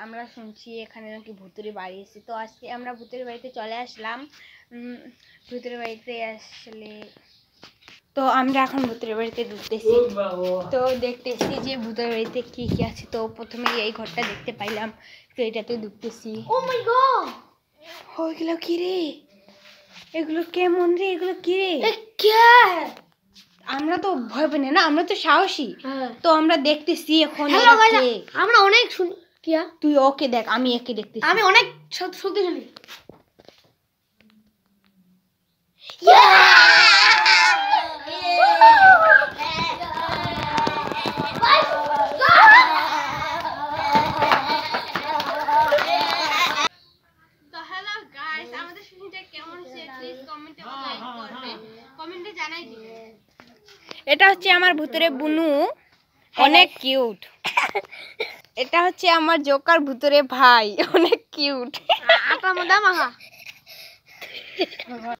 আমরা শুনছি এখানে নাকি ভূতের বাড়ি এসে, তো আজকে আমরা ভূতের বাড়িতে চলে আসলাম। ভূতের বাড়িতে আসলে তো আমরা এখন ভূতের বাড়িতে ঢুকতেছি, তো দেখতেছি যে ভূতের বাড়িতে কি কি আছে। তো প্রথমে এই ঘরটা দেখতে পাইলাম, তো এটাতে ঢুকতেছি। ও মাই গড, ওইগুলো কি রে? এগুলো কেমন রে? এগুলো কি রে? আমরা তো ভয় পাই না, আমরা তো সাহসী। তো আমরা দেখতেছি এখন। আমরা অনেক কিয়া তুই ওকে দেখ, আমি একে দেখতেছি। আমি অনেক শক্তিশালী। এটা হচ্ছে আমার ভূতের বুনু, অনেক কিউট। এটা হচ্ছে আমার জোকার ভূতের ভাই, অনেক কিউট।